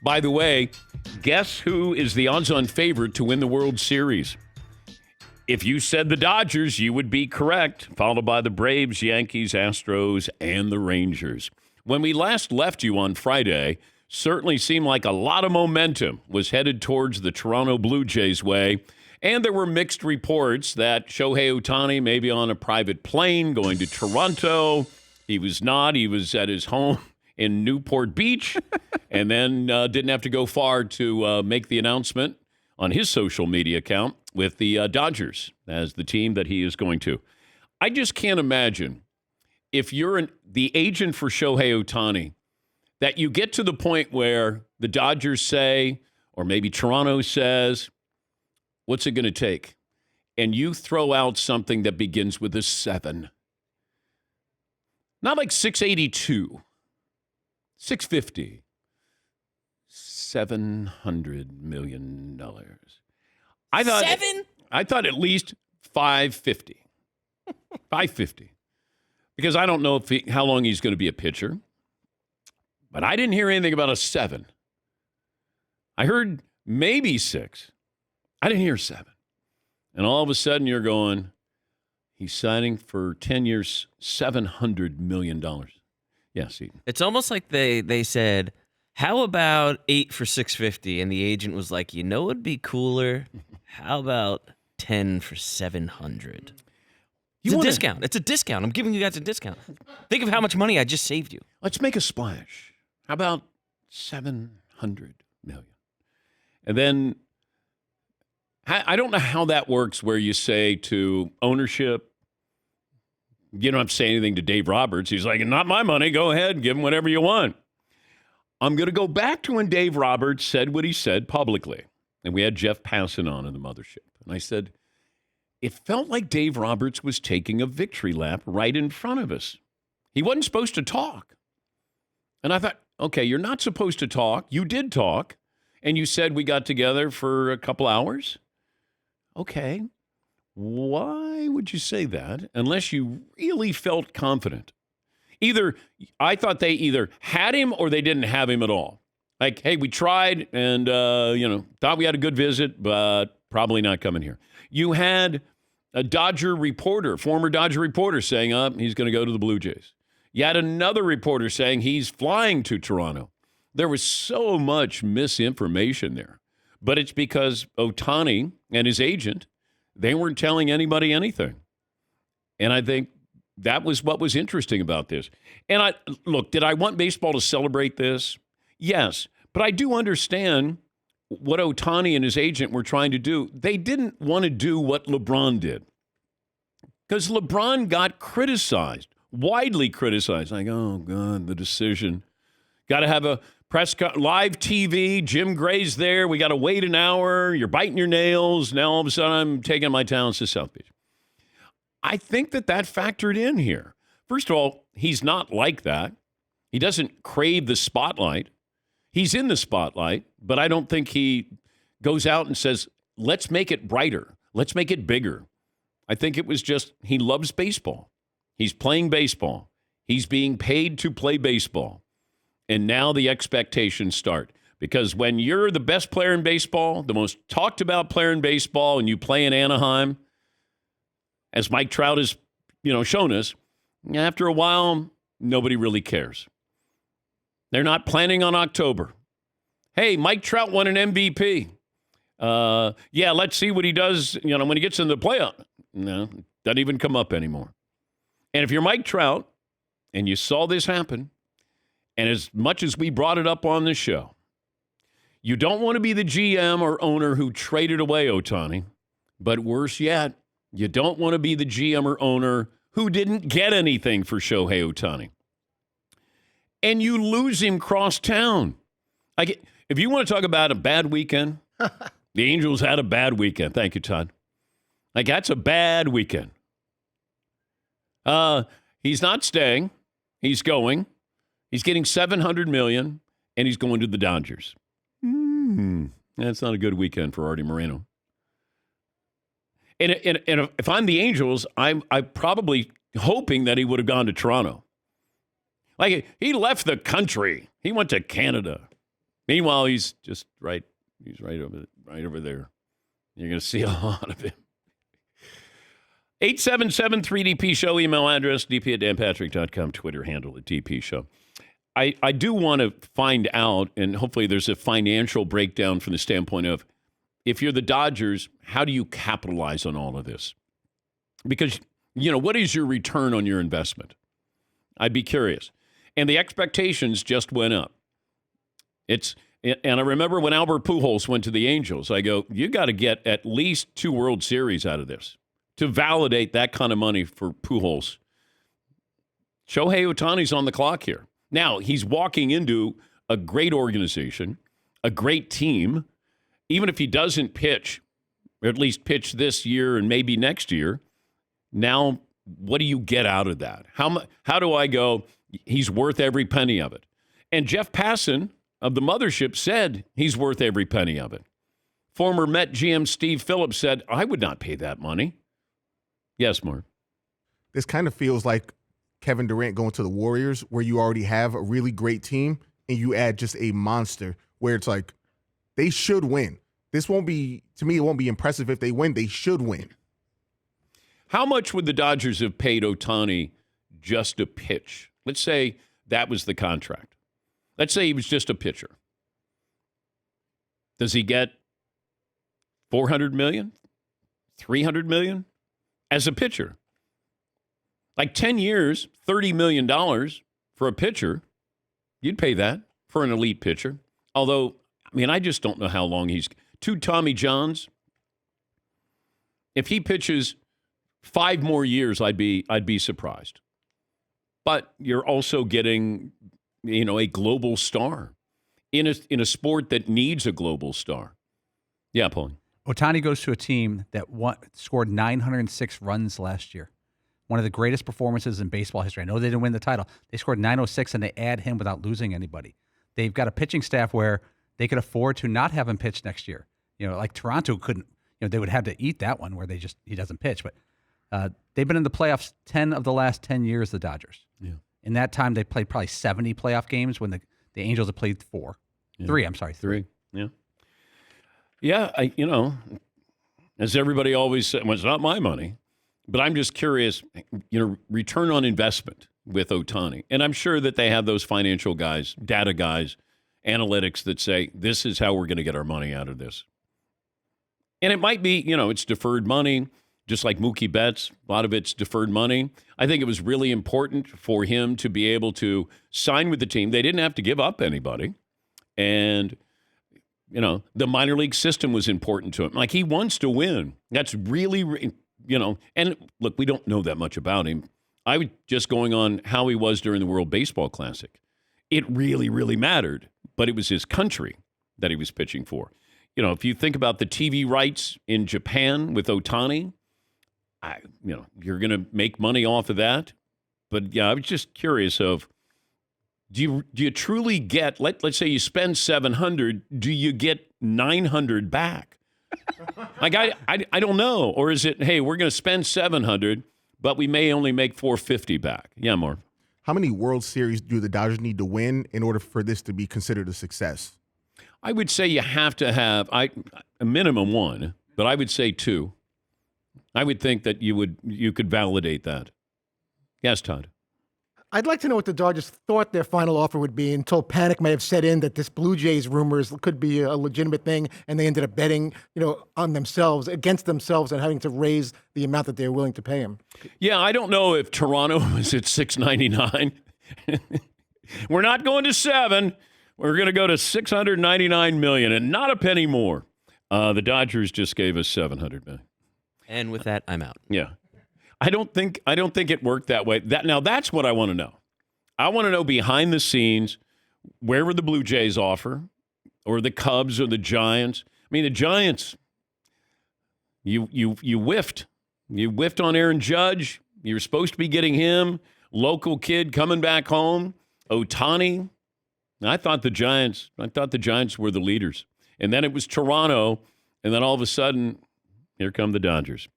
By the way, guess who is the odds-on favorite to win the World Series? If you said the Dodgers, you would be correct, followed by the Braves, Yankees, Astros, and the Rangers. When we last left you on Friday, certainly seemed like a lot of momentum was headed towards the Toronto Blue Jays' way, and there were mixed reports that Shohei Ohtani may be on a private plane going to Toronto. He was not. He was at his home in Newport Beach, and then didn't have to go far to make the announcement on his social media account with the Dodgers as the team that he is going to. I just can't imagine if you're the agent for Shohei Ohtani that you get to the point where the Dodgers say, or maybe Toronto says, what's it going to take? And you throw out something that begins with a 7. Not like 682, 650. $700 million. I thought at least 550. 550. Because I don't know how long he's going to be a pitcher. But I didn't hear anything about a 7. I heard maybe 6. I didn't hear 7. And all of a sudden you're going, he's signing for 10 years, $700 million. Yes, Ethan. It's almost like they said, how about 8 for 650? And the agent was like, you know what'd be cooler? How about 10 for 700? It's a discount. It's a discount. I'm giving you guys a discount. Think of how much money I just saved you. Let's make a splash. How about 700 million? And then I don't know how that works where you say to ownership, you don't have to say anything to Dave Roberts. He's like, not my money. Go ahead. Give him whatever you want. I'm going to go back to when Dave Roberts said what he said publicly. And we had Jeff Passan on in the mothership. And I said, it felt like Dave Roberts was taking a victory lap right in front of us. He wasn't supposed to talk. And I thought, okay, you're not supposed to talk. You did talk. And you said we got together for a couple hours. Okay. Why would you say that unless you really felt confident? I thought they either had him or they didn't have him at all. Like, hey, we tried and, thought we had a good visit, but probably not coming here. You had a former Dodger reporter saying, he's going to go to the Blue Jays. You had another reporter saying he's flying to Toronto. There was so much misinformation there. But it's because Ohtani and his agent, they weren't telling anybody anything. And I think that was what was interesting about this. And did I want baseball to celebrate this? Yes. But I do understand what Ohtani and his agent were trying to do. They didn't want to do what LeBron did. Because LeBron got criticized, widely criticized. Like, oh, God, the decision. Got to have a live TV. Jim Gray's there. We got to wait an hour. You're biting your nails. Now, all of a sudden, I'm taking my talents to South Beach. I think that factored in here. First of all, he's not like that. He doesn't crave the spotlight. He's in the spotlight, but I don't think he goes out and says, let's make it brighter. Let's make it bigger. I think it was just he loves baseball. He's playing baseball. He's being paid to play baseball. And now the expectations start. Because when you're the best player in baseball, the most talked about player in baseball, and you play in Anaheim, as Mike Trout has, shown us, after a while, nobody really cares. They're not planning on October. Hey, Mike Trout won an MVP. Let's see what he does, when he gets in the playoff. No, doesn't even come up anymore. And if you're Mike Trout and you saw this happen, and as much as we brought it up on this show, you don't want to be the GM or owner who traded away Ohtani, but worse yet, you don't want to be the GM or owner who didn't get anything for Shohei Ohtani. And you lose him cross town. Like, if you want to talk about a bad weekend, the Angels had a bad weekend. Thank you, Todd. Like, that's a bad weekend. He's not staying. He's going. He's getting $700 million, and he's going to the Dodgers. That's not a good weekend for Artie Moreno. And if I'm the Angels, I'm probably hoping that he would have gone to Toronto. Like, he left the country. He went to Canada. Meanwhile, he's just right. He's right over there. You're going to see a lot of him. 877-3DP Show, email address, dp@danpatrick.com, Twitter handle at DP Show. I do want to find out, and hopefully there's a financial breakdown from the standpoint of, if you're the Dodgers, how do you capitalize on all of this? Because, what is your return on your investment? I'd be curious. And the expectations just went up. And I remember when Albert Pujols went to the Angels, I go, you got to get at least 2 World Series out of this to validate that kind of money for Pujols. Shohei Ohtani's on the clock here. Now, he's walking into a great organization, a great team. Even if he doesn't pitch, or at least pitch this year and maybe next year, now what do you get out of that? How do I go, he's worth every penny of it? And Jeff Passan of the mothership said he's worth every penny of it. Former Met GM Steve Phillips said, I would not pay that money. Yes, Mark. This kind of feels like Kevin Durant going to the Warriors, where you already have a really great team and you add just a monster where it's like they should win. This won't be, to me, it won't be impressive if they win. They should win. How much would the Dodgers have paid Ohtani just to pitch? Let's say that was the contract. Let's say he was just a pitcher. Does he get $400 million? $300 million as a pitcher? Like 10 years, $30 million for a pitcher. You'd pay that for an elite pitcher. Although, I just don't know how long he's... 2 Tommy Johns. If he pitches 5 more years, I'd be surprised. But you're also getting, a global star in a sport that needs a global star. Yeah, Paul. Ohtani goes to a team that scored 906 runs last year. One of the greatest performances in baseball history. I know they didn't win the title. They scored 906, and they add him without losing anybody. They've got a pitching staff where they could afford to not have him pitch next year. Like Toronto couldn't. They would have to eat that one where he doesn't pitch. But they've been in the playoffs 10 of the last 10 years, the Dodgers. Yeah. In that time, they played probably 70 playoff games when the Angels have played 4. Yeah. 3, I'm sorry. 3. Yeah. Yeah, as everybody always said, well, it's not my money. But I'm just curious, return on investment with Ohtani. And I'm sure that they have those financial guys, data guys, analytics that say, this is how we're going to get our money out of this. And it might be, it's deferred money, just like Mookie Betts. A lot of it's deferred money. I think it was really important for him to be able to sign with the team. They didn't have to give up anybody. And, the minor league system was important to him. Like, he wants to win. That's really... and look, we don't know that much about him. I was just going on how he was during the World Baseball Classic. It really, really mattered, but it was his country that he was pitching for. If you think about the TV rights in Japan with Ohtani, you're going to make money off of that. But yeah, I was just curious of, do you truly get, let's say you spend $700, do you get $900 back? Like, I don't know. Or is it, hey, we're going to spend $700, but we may only make $450 back? Yeah, Marv. How many World Series do the Dodgers need to win in order for this to be considered a success? I would say you have to have a minimum 1, but I would say 2. I would think that you could validate that. Yes, Todd. I'd like to know what the Dodgers thought their final offer would be until panic may have set in that this Blue Jays rumors could be a legitimate thing, and they ended up betting, on themselves, against themselves, and having to raise the amount that they're willing to pay him. Yeah, I don't know if Toronto was at $699. We're not going to 7. We're going to go to $699 million, and not a penny more. The Dodgers just gave us $700 million. And with that, I'm out. Yeah. I don't think it worked that way. That's what I want to know. I want to know behind the scenes, where were the Blue Jays offer, or the Cubs, or the Giants? The Giants, you whiffed. You whiffed on Aaron Judge. You're supposed to be getting him, local kid coming back home. Ohtani. I thought the Giants were the leaders. And then it was Toronto, and then all of a sudden, here come the Dodgers.